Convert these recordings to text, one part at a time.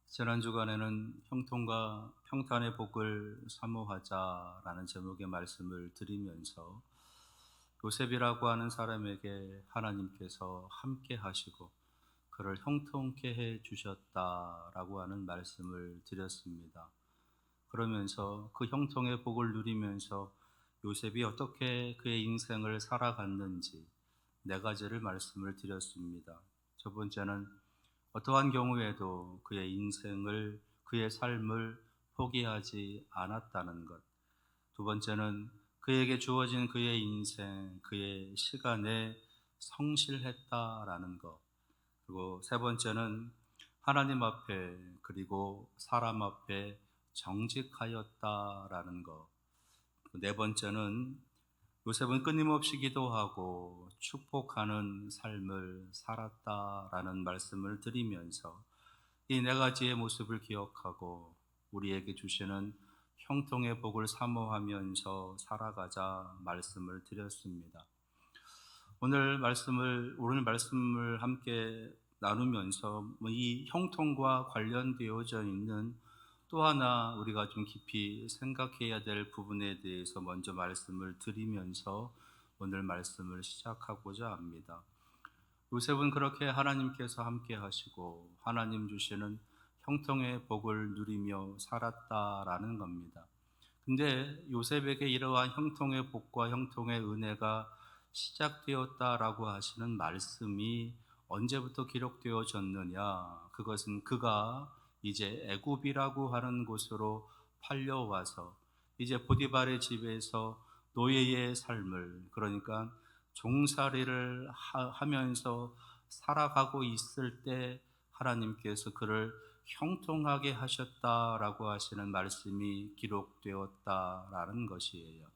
지난 주간에는 형통과 평탄의 복을 사모하자라는 제목의 말씀을 드리면서 요셉이라고 하는 사람에게 하나님께서 함께 하시고 그를 형통케 해 주셨다라고 하는 말씀을 드렸습니다. 그러면서 그 형통의 복을 누리면서 요셉이 어떻게 그의 인생을 살아갔는지 네 가지를 말씀을 드렸습니다. 첫 번째는 어떠한 경우에도 그의 인생을, 그의 삶을 포기하지 않았다는 것. 두 번째는 그에게 주어진 그의 인생, 그의 시간에 성실했다라는 것. 그리고 세 번째는 하나님 앞에 그리고 사람 앞에 정직하였다라는 것. 네 번째는 요셉은 끊임없이 기도하고 축복하는 삶을 살았다라는 말씀을 드리면서 이 네 가지의 모습을 기억하고 우리에게 주시는 형통의 복을 사모하면서 살아가자 말씀을 드렸습니다. 오늘 말씀을 함께 나누면서 이 형통과 관련되어져 있는 또 하나 우리가 좀 깊이 생각해야 될 부분에 대해서 먼저 말씀을 드리면서 오늘 말씀을 시작하고자 합니다. 요셉은 그렇게 하나님께서 함께 하시고 하나님 주시는 형통의 복을 누리며 살았다라는 겁니다. 근데 요셉에게 이러한 형통의 복과 형통의 은혜가 시작되었다라고 하시는 말씀이 언제부터 기록되어졌느냐? 그것은 그가 이제 애굽이라고 하는 곳으로 팔려와서 이제 보디발의 집에서 노예의 삶을, 그러니까 종살이를 하면서 살아가고 있을 때 하나님께서 그를 형통하게 하셨다라고 하시는 말씀이 기록되었다라는 것이에요.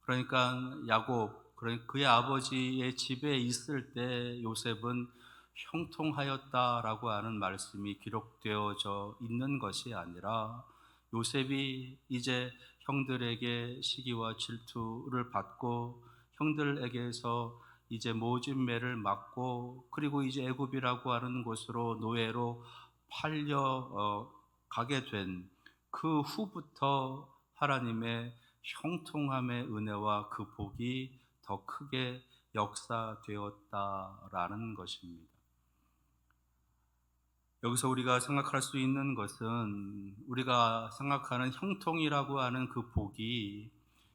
그러니까 야곱, 그러니까 그의 아버지의 집에 있을 때 요셉은 형통하였다라고 하는 말씀이 기록되어져 있는 것이 아니라 요셉이 이제 형들에게 시기와 질투를 받고 형들에게서 이제 모진매를 맞고 그리고 이제 애굽이라고 하는 곳으로 노예로 팔려 가게 된 그 후부터 하나님의 형통함의 은혜와 그 복이 더 크게 역사되었다라는 것입니다. 여기서 우리가 생각할 수 있는 것은 우리가 생각하는 형통이라고 하는 그 복이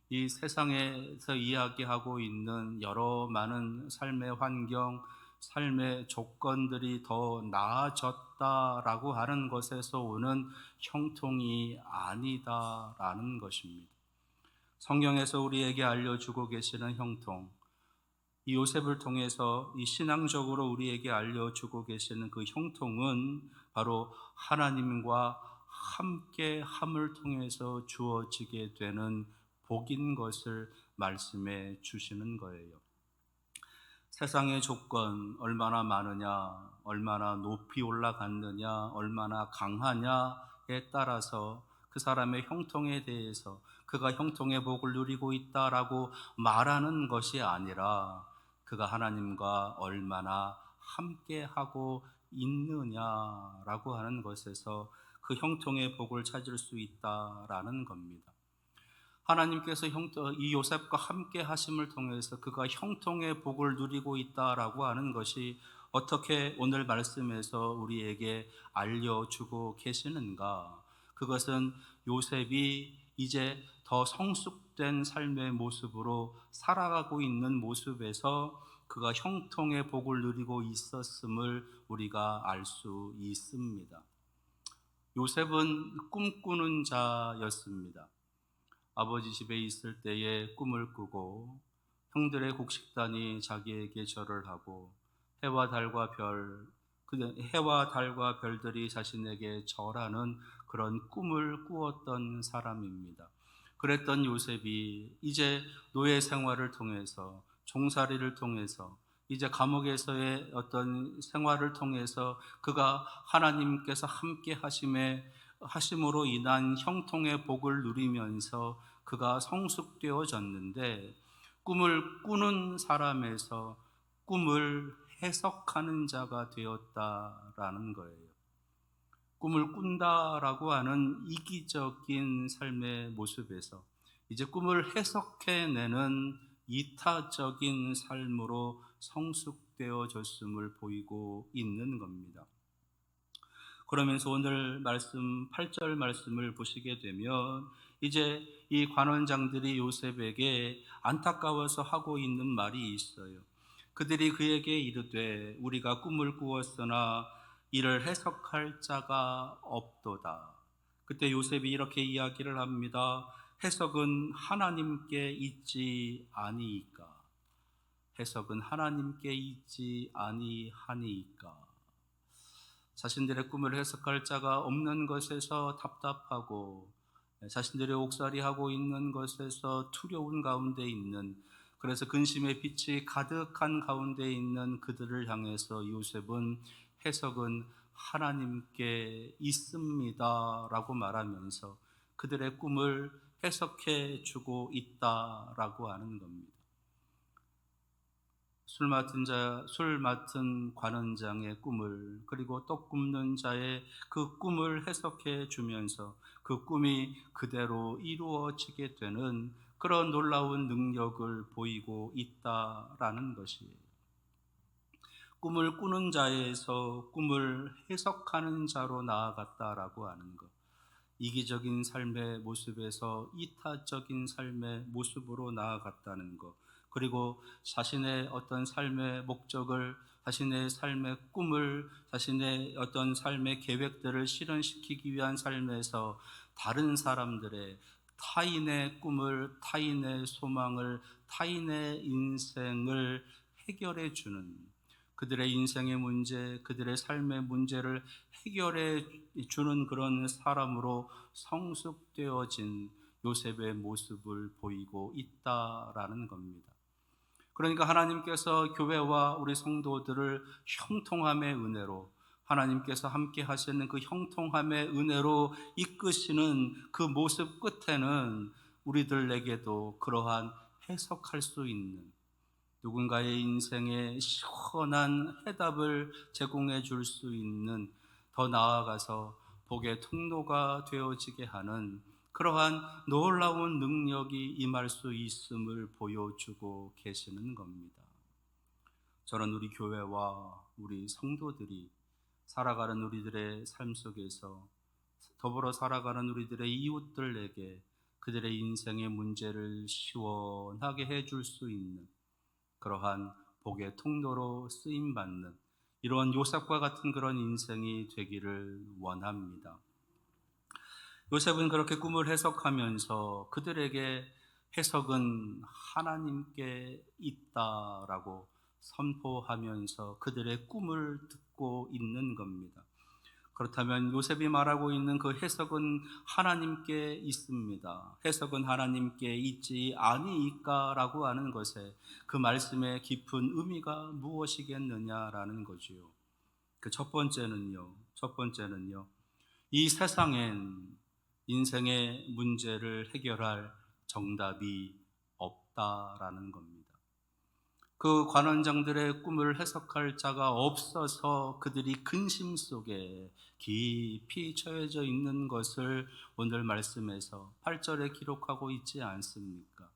이 세상에서 이야기하고 있는 여러 많은 삶의 환경, 삶의 조건들이 더 나아졌다라고 하는 것에서 오는 형통이 아니다라는 것입니다. 성경에서 우리에게 알려주고 계시는 형통, 이 요셉을 통해서 이 신앙적으로 우리에게 알려주고 계시는 그 형통은 바로 하나님과 함께 함을 통해서 주어지게 되는 복인 것을 말씀해 주시는 거예요. 세상의 조건 얼마나 많으냐, 얼마나 높이 올라갔느냐, 얼마나 강하냐에 따라서 그 사람의 형통에 대해서 그가 형통의 복을 누리고 있다라고 말하는 것이 아니라 그가 하나님과 얼마나 함께하고 있느냐라고 하는 것에서 그 형통의 복을 찾을 수 있다라는 겁니다. 하나님께서 이 요셉과 함께 하심을 통해서 그가 형통의 복을 누리고 있다라고 하는 것이 어떻게 오늘 말씀에서 우리에게 알려주고 계시는가? 그것은 요셉이 이제 더 성숙된 삶의 모습으로 살아가고 있는 모습에서 그가 형통의 복을 누리고 있었음을 우리가 알 수 있습니다. 요셉은 꿈꾸는 자였습니다. 아버지 집에 있을 때에 꿈을 꾸고 형들의 곡식단이 자기에게 절을 하고 해와 달과 해와 달과 별들이 자신에게 절하는 그런 꿈을 꾸었던 사람입니다. 그랬던 요셉이 이제 노예 생활을 통해서 종살이를 통해서 이제 감옥에서의 어떤 생활을 통해서 그가 하나님께서 함께 하심으로 인한 형통의 복을 누리면서 그가 성숙되어졌는데 꿈을 꾸는 사람에서 꿈을 해석하는 자가 되었다라는 거예요. 꿈을 꾼다라고 하는 이기적인 삶의 모습에서 이제 꿈을 해석해내는 이타적인 삶으로 성숙되어졌음을 보이고 있는 겁니다. 그러면서 오늘 말씀 8절 말씀을 보시게 되면 이제 이 관원장들이 요셉에게 안타까워서 하고 있는 말이 있어요. 그들이 그에게 이르되 우리가 꿈을 꾸었으나 이를 해석할 자가 없도다. 그때 요셉이 이렇게 이야기를 합니다. 해석은 하나님께 있지 아니이까. 해석은 하나님께 있지 아니하니이까. 자신들의 꿈을 해석할 자가 없는 것에서 답답하고 자신들의 옥살이하고 있는 것에서 두려운 가운데 있는, 그래서 근심의 빛이 가득한 가운데 있는 그들을 향해서 요셉은 해석은 하나님께 있습니다 라고 말하면서 그들의 꿈을 해석해 주고 있다라고 하는 겁니다. 술 맡은 관원장의 꿈을, 그리고 떡 굽는 자의 그 꿈을 해석해 주면서 그 꿈이 그대로 이루어지게 되는 그런 놀라운 능력을 보이고 있다라는 것이에요. 꿈을 꾸는 자에서 꿈을 해석하는 자로 나아갔다라고 하는 것. 이기적인 삶의 모습에서 이타적인 삶의 모습으로 나아갔다는 것, 그리고 자신의 어떤 삶의 목적을, 자신의 삶의 꿈을, 자신의 어떤 삶의 계획들을 실현시키기 위한 삶에서 다른 사람들의, 타인의 꿈을, 타인의 소망을, 타인의 인생을 해결해 주는, 그들의 인생의 문제, 그들의 삶의 문제를 해결해 주는 그런 사람으로 성숙되어진 요셉의 모습을 보이고 있다라는 겁니다. 그러니까 하나님께서 교회와 우리 성도들을 형통함의 은혜로, 하나님께서 함께 하시는 그 형통함의 은혜로 이끄시는 그 모습 끝에는 우리들에게도 그러한 해석할 수 있는, 누군가의 인생에 시원한 해답을 제공해 줄 수 있는, 더 나아가서 복의 통로가 되어지게 하는 그러한 놀라운 능력이 임할 수 있음을 보여주고 계시는 겁니다. 저는 우리 교회와 우리 성도들이 살아가는 우리들의 삶 속에서 더불어 살아가는 우리들의 이웃들에게 그들의 인생의 문제를 시원하게 해줄 수 있는 그러한 복의 통로로 쓰임받는 이런 요셉과 같은 그런 인생이 되기를 원합니다. 요셉은 그렇게 꿈을 해석하면서 그들에게 해석은 하나님께 있다라고 선포하면서 그들의 꿈을 듣고 있는 겁니다. 그렇다면 요셉이 말하고 있는 그 해석은 하나님께 있습니다, 해석은 하나님께 있지 아니이까라고 하는 것에 그 말씀의 깊은 의미가 무엇이겠느냐라는 거지요. 그 첫 번째는요, 이 세상엔 인생의 문제를 해결할 정답이 없다라는 겁니다. 그 관원장들의 꿈을 해석할 자가 없어서 그들이 근심 속에 깊이 처해져 있는 것을 오늘 말씀에서 8절에 기록하고 있지 않습니까?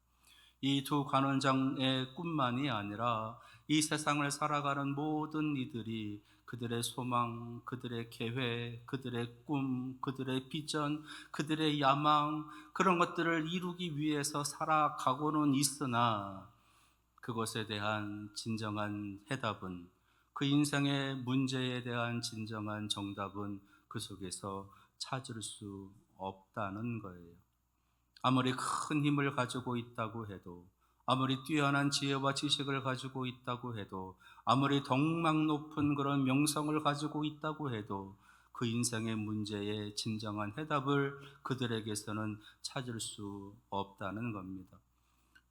이 두 관원장의 꿈만이 아니라 이 세상을 살아가는 모든 이들이 그들의 소망, 그들의 계획, 그들의 꿈, 그들의 비전, 그들의 야망, 그런 것들을 이루기 위해서 살아가고는 있으나 그것에 대한 진정한 해답은, 그 인생의 문제에 대한 진정한 정답은 그 속에서 찾을 수 없다는 거예요. 아무리 큰 힘을 가지고 있다고 해도, 아무리 뛰어난 지혜와 지식을 가지고 있다고 해도, 아무리 덕망 높은 그런 명성을 가지고 있다고 해도 그 인생의 문제에 진정한 해답을 그들에게서는 찾을 수 없다는 겁니다.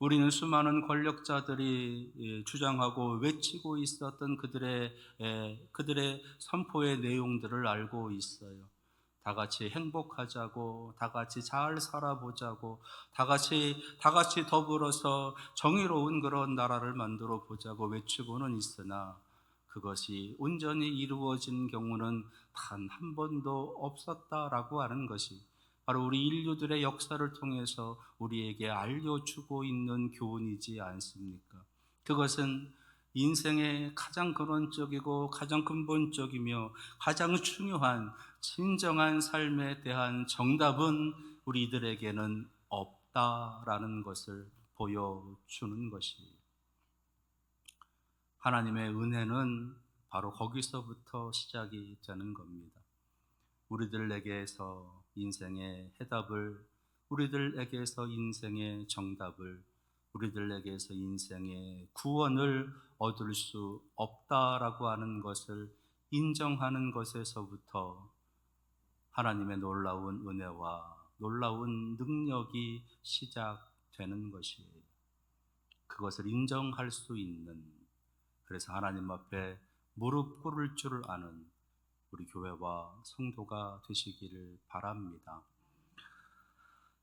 우리는 수많은 권력자들이 주장하고 외치고 있었던 그들의 선포의 내용들을 알고 있어요. 다 같이 행복하자고, 다 같이 잘 살아보자고, 다 같이 더불어서 정의로운 그런 나라를 만들어 보자고 외치고는 있으나 그것이 온전히 이루어진 경우는 단 한 번도 없었다라고 하는 것이 바로 우리 인류들의 역사를 통해서 우리에게 알려주고 있는 교훈이지 않습니까? 그것은 인생의 가장 근원적이고 가장 근본적이며 가장 중요한 진정한 삶에 대한 정답은 우리들에게는 없다라는 것을 보여주는 것이에요. 하나님의 은혜는 바로 거기서부터 시작이 되는 겁니다. 우리들에게서 인생의 해답을, 우리들에게서 인생의 정답을, 우리들에게서 인생의 구원을 얻을 수 없다라고 하는 것을 인정하는 것에서부터 하나님의 놀라운 은혜와 놀라운 능력이 시작되는 것이에요. 그것을 인정할 수 있는, 그래서 하나님 앞에 무릎 꿇을 줄 아는 우리 교회와 성도가 되시기를 바랍니다.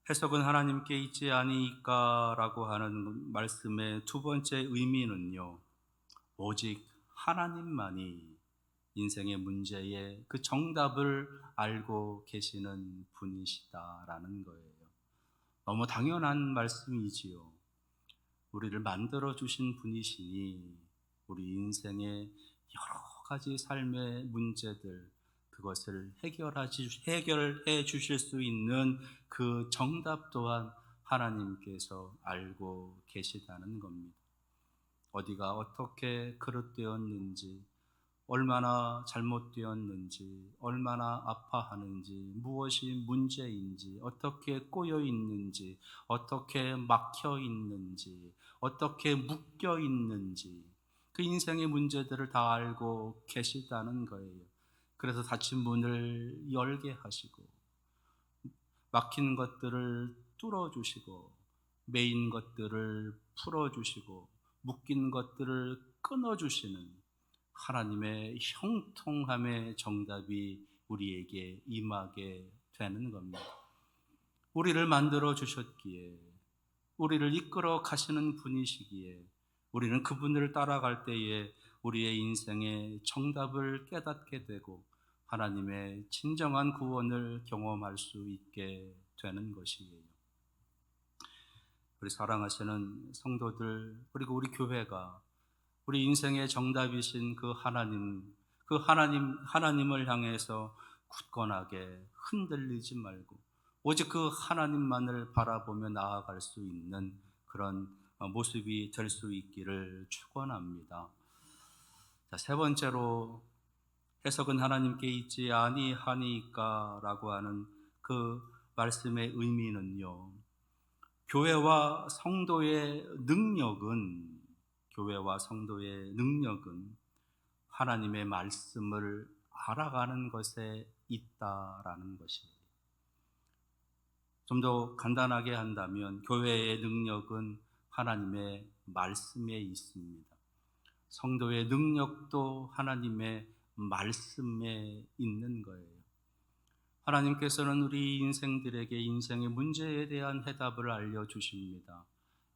해석은 하나님께 있지 아니까라고 하는 말씀의 두 번째 의미는요, 오직 하나님만이 인생의 문제의 그 정답을 알고 계시는 분이시다라는 거예요. 너무 당연한 말씀이지요. 우리를 만들어 주신 분이시니 우리 인생의 여러 가지 삶의 문제들, 그것을 해결해 주실 수 있는 그 정답 또한 하나님께서 알고 계시다는 겁니다. 어디가 어떻게 그릇되었는지, 얼마나 잘못되었는지, 얼마나 아파하는지, 무엇이 문제인지, 어떻게 꼬여 있는지, 어떻게 막혀 있는지, 어떻게 묶여 있는지, 그 인생의 문제들을 다 알고 계시다는 거예요. 그래서 닫힌 문을 열게 하시고, 막힌 것들을 뚫어주시고, 매인 것들을 풀어주시고, 묶인 것들을 끊어주시는 하나님의 형통함의 정답이 우리에게 임하게 되는 겁니다. 우리를 만들어 주셨기에, 우리를 이끌어 가시는 분이시기에, 우리는 그분을 따라갈 때에 우리의 인생의 정답을 깨닫게 되고 하나님의 진정한 구원을 경험할 수 있게 되는 것이에요. 우리 사랑하시는 성도들, 그리고 우리 교회가 우리 인생의 정답이신 하나님을 향해서 굳건하게 흔들리지 말고 오직 그 하나님만을 바라보며 나아갈 수 있는 그런 모습이 될 수 있기를 축원합니다. 자, 세 번째로 해석은 하나님께 있지 아니하니까라고 하는 그 말씀의 의미는요, 교회와 성도의 능력은 하나님의 말씀을 알아가는 것에 있다라는 것이에요. 좀 더 간단하게 한다면 교회의 능력은 하나님의 말씀에 있습니다. 성도의 능력도 하나님의 말씀에 있는 거예요. 하나님께서는 우리 인생들에게 인생의 문제에 대한 해답을 알려주십니다.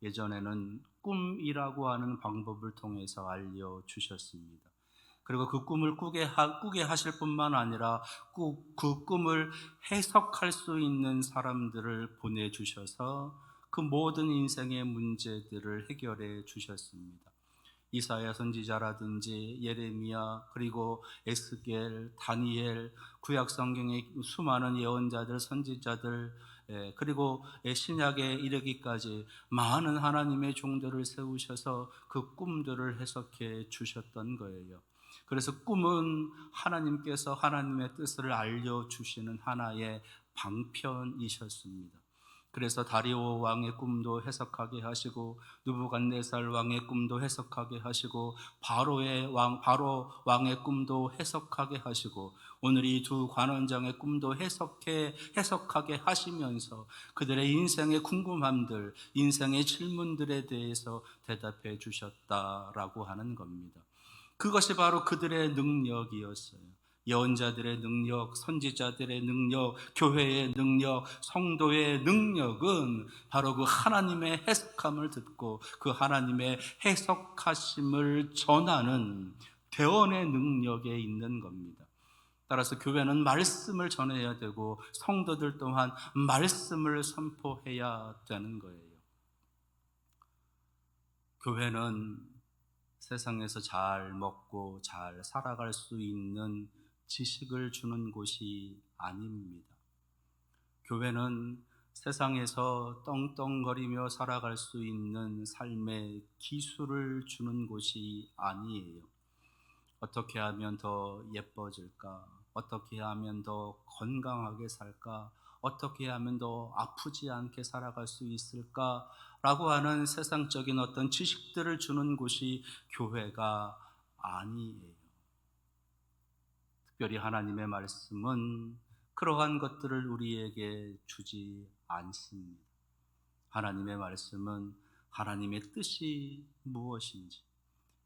예전에는 꿈이라고 하는 방법을 통해서 알려주셨습니다. 그리고 그 꿈을 꾸게 하실 뿐만 아니라 그 꿈을 해석할 수 있는 사람들을 보내주셔서 그 모든 인생의 문제들을 해결해 주셨습니다. 이사야 선지자라든지 예레미야, 그리고 에스겔, 다니엘, 구약 성경의 수많은 예언자들, 선지자들, 그리고 신약에 이르기까지 많은 하나님의 종들을 세우셔서 그 꿈들을 해석해 주셨던 거예요. 그래서 꿈은 하나님께서 하나님의 뜻을 알려주시는 하나의 방편이셨습니다. 그래서 다리오 왕의 꿈도 해석하게 하시고 느부갓네살 왕의 꿈도 해석하게 하시고 바로 왕의 꿈도 해석하게 하시고 오늘 이 두 관원장의 꿈도 해석하게 하시면서 그들의 인생의 궁금함들, 인생의 질문들에 대해서 대답해 주셨다라고 하는 겁니다. 그것이 바로 그들의 능력이었어요. 예언자들의 능력, 선지자들의 능력, 교회의 능력, 성도의 능력은 바로 그 하나님의 해석함을 듣고 그 하나님의 해석하심을 전하는 대언의 능력에 있는 겁니다. 따라서 교회는 말씀을 전해야 되고 성도들 또한 말씀을 선포해야 되는 거예요. 교회는 세상에서 잘 먹고 잘 살아갈 수 있는 지식을 주는 곳이 아닙니다. 교회는 세상에서 떵떵거리며 살아갈 수 있는 삶의 기술을 주는 곳이 아니에요. 어떻게 하면 더 예뻐질까? 어떻게 하면 더 건강하게 살까? 어떻게 하면 더 아프지 않게 살아갈 수 있을까? 라고 하는 세상적인 어떤 지식들을 주는 곳이 교회가 아니에요. 특별히 하나님의 말씀은 그러한 것들을 우리에게 주지 않습니다. 하나님의 말씀은 하나님의 뜻이 무엇인지,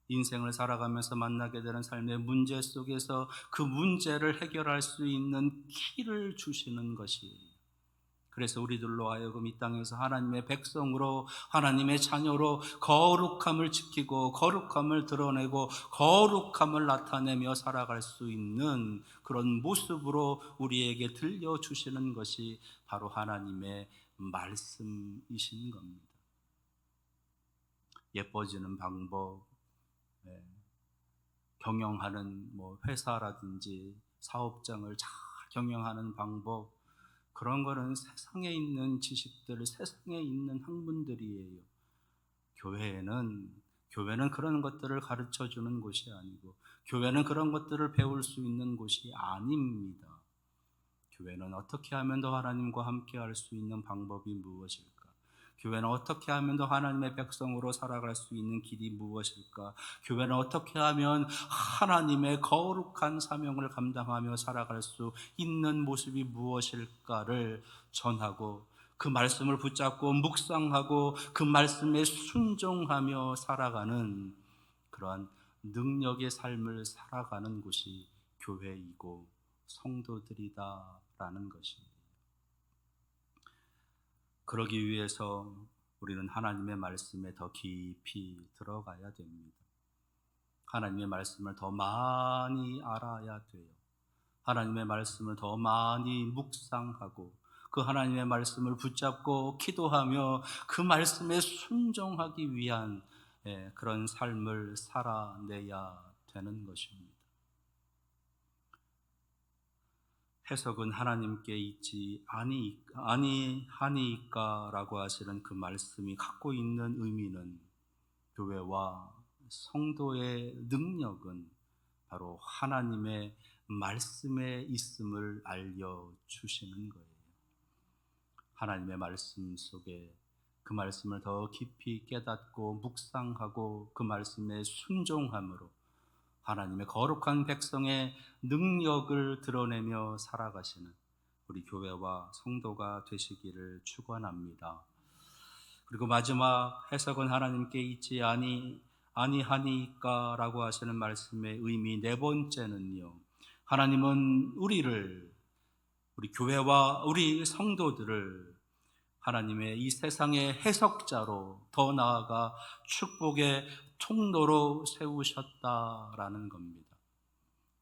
인생을 살아가면서 만나게 되는 삶의 문제 속에서 그 문제를 해결할 수 있는 키를 주시는 것이에요. 그래서 우리들로 하여금 이 땅에서 하나님의 백성으로, 하나님의 자녀로 거룩함을 지키고 거룩함을 드러내고 거룩함을 나타내며 살아갈 수 있는 그런 모습으로 우리에게 들려주시는 것이 바로 하나님의 말씀이신 겁니다. 예뻐지는 방법, 경영하는 회사라든지 사업장을 잘 경영하는 방법, 그런 거는 세상에 있는 지식들, 세상에 있는 학문들이에요. 교회는 그런 것들을 가르쳐 주는 곳이 아니고, 교회는 그런 것들을 배울 수 있는 곳이 아닙니다. 교회는 어떻게 하면 더 하나님과 함께 할 수 있는 방법이 무엇일까? 교회는 어떻게 하면 더 하나님의 백성으로 살아갈 수 있는 길이 무엇일까? 교회는 어떻게 하면 하나님의 거룩한 사명을 감당하며 살아갈 수 있는 모습이 무엇일까를 전하고, 그 말씀을 붙잡고 묵상하고 그 말씀에 순종하며 살아가는 그러한 능력의 삶을 살아가는 곳이 교회이고 성도들이다라는 것입니다. 그러기 위해서 우리는 하나님의 말씀에 더 깊이 들어가야 됩니다. 하나님의 말씀을 더 많이 알아야 돼요. 하나님의 말씀을 더 많이 묵상하고 그 하나님의 말씀을 붙잡고 기도하며 그 말씀에 순종하기 위한 그런 삶을 살아내야 되는 것입니다. 해석은 하나님께 있지 아니하니까라고 하시는 그 말씀이 갖고 있는 의미는, 교회와 성도의 능력은 바로 하나님의 말씀에 있음을 알려주시는 거예요. 하나님의 말씀 속에 그 말씀을 더 깊이 깨닫고 묵상하고 그 말씀에 순종함으로 하나님의 거룩한 백성의 능력을 드러내며 살아가시는 우리 교회와 성도가 되시기를 축원합니다. 그리고 마지막 해석은 하나님께 있지 아니하니까라고 하시는 말씀의 의미 네 번째는요, 하나님은 우리 교회와 우리 성도들을 하나님의 이 세상의 해석자로, 더 나아가 축복의 통로로 세우셨다라는 겁니다.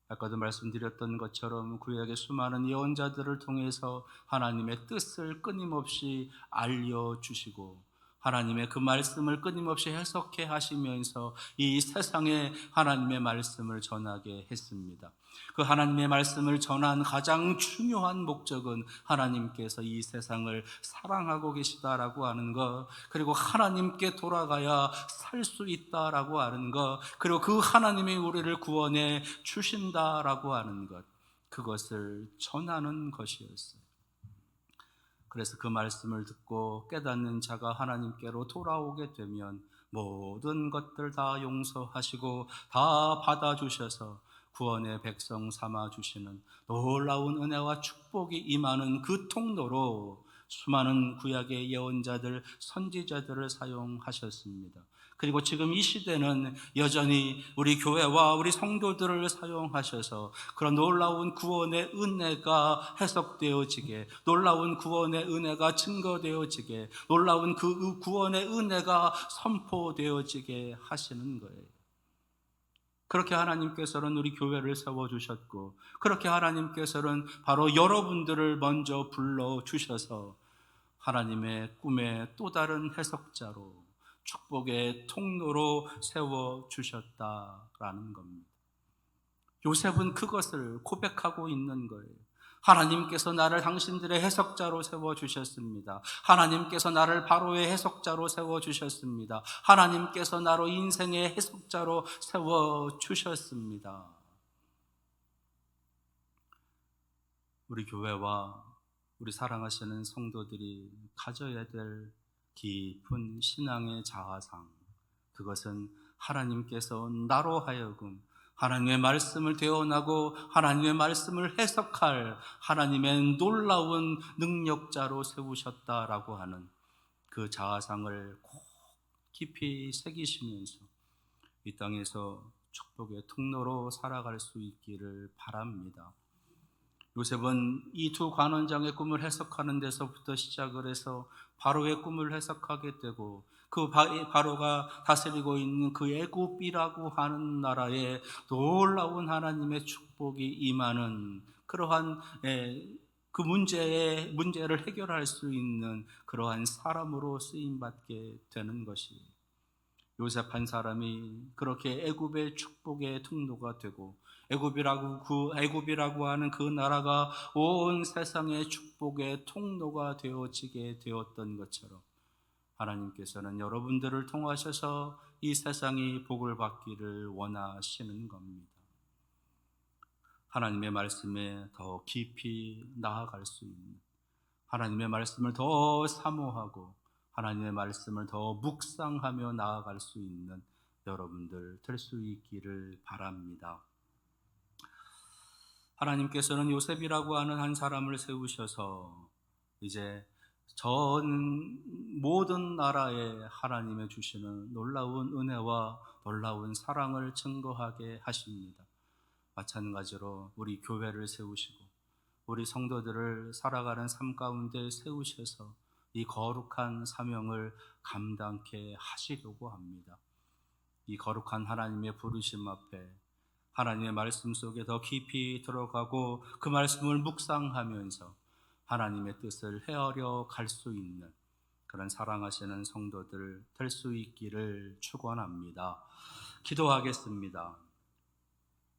아까도 말씀드렸던 것처럼 구약의 수많은 예언자들을 통해서 하나님의 뜻을 끊임없이 알려주시고 하나님의 그 말씀을 끊임없이 해석해 하시면서 이 세상에 하나님의 말씀을 전하게 했습니다. 그 하나님의 말씀을 전한 가장 중요한 목적은 하나님께서 이 세상을 사랑하고 계시다라고 하는 것, 그리고 하나님께 돌아가야 살 수 있다라고 하는 것, 그리고 그 하나님이 우리를 구원해 주신다라고 하는 것, 그것을 전하는 것이었어요. 그래서 그 말씀을 듣고 깨닫는 자가 하나님께로 돌아오게 되면 모든 것들 다 용서하시고 다 받아주셔서 구원의 백성 삼아주시는 놀라운 은혜와 축복이 임하는 그 통로로 수많은 구약의 예언자들, 선지자들을 사용하셨습니다. 그리고 지금 이 시대는 여전히 우리 교회와 우리 성도들을 사용하셔서 그런 놀라운 구원의 은혜가 해석되어지게, 놀라운 구원의 은혜가 증거되어지게, 놀라운 그 구원의 은혜가 선포되어지게 하시는 거예요. 그렇게 하나님께서는 우리 교회를 세워주셨고, 그렇게 하나님께서는 바로 여러분들을 먼저 불러주셔서 하나님의 꿈의 또 다른 해석자로, 축복의 통로로 세워주셨다라는 겁니다. 요셉은 그것을 고백하고 있는 거예요. 하나님께서 나를 당신들의 해석자로 세워주셨습니다. 하나님께서 나를 바로의 해석자로 세워주셨습니다. 하나님께서 나로 인생의 해석자로 세워주셨습니다. 우리 교회와 우리 사랑하시는 성도들이 가져야 될 깊은 신앙의 자아상, 그것은 하나님께서 나로 하여금 하나님의 말씀을 대언하고 하나님의 말씀을 해석할 하나님의 놀라운 능력자로 세우셨다라고 하는 그 자아상을 꼭 깊이 새기시면서 이 땅에서 축복의 통로로 살아갈 수 있기를 바랍니다. 요셉은 이 두 관원장의 꿈을 해석하는 데서부터 시작을 해서 바로의 꿈을 해석하게 되고, 그 바로가 다스리고 있는 그 애굽이라고 하는 나라에 놀라운 하나님의 축복이 임하는 그러한 그 문제를 해결할 수 있는 그러한 사람으로 쓰임받게 되는 것이에요. 요셉 한 사람이 그렇게 애굽의 축복의 통로가 되고, 애굽이라고 하는 그 나라가 온 세상의 축복의 통로가 되어지게 되었던 것처럼, 하나님께서는 여러분들을 통하셔서 이 세상이 복을 받기를 원하시는 겁니다. 하나님의 말씀에 더 깊이 나아갈 수 있는, 하나님의 말씀을 더 사모하고 하나님의 말씀을 더 묵상하며 나아갈 수 있는 여러분들 될 수 있기를 바랍니다. 하나님께서는 요셉이라고 하는 한 사람을 세우셔서 이제 전 모든 나라에 하나님의 주시는 놀라운 은혜와 놀라운 사랑을 증거하게 하십니다. 마찬가지로 우리 교회를 세우시고 우리 성도들을 살아가는 삶 가운데 세우셔서 이 거룩한 사명을 감당케 하시려고 합니다. 이 거룩한 하나님의 부르심 앞에 하나님의 말씀 속에 더 깊이 들어가고 그 말씀을 묵상하면서 하나님의 뜻을 헤아려 갈 수 있는 그런 사랑하시는 성도들 될 수 있기를 축원합니다. 기도하겠습니다.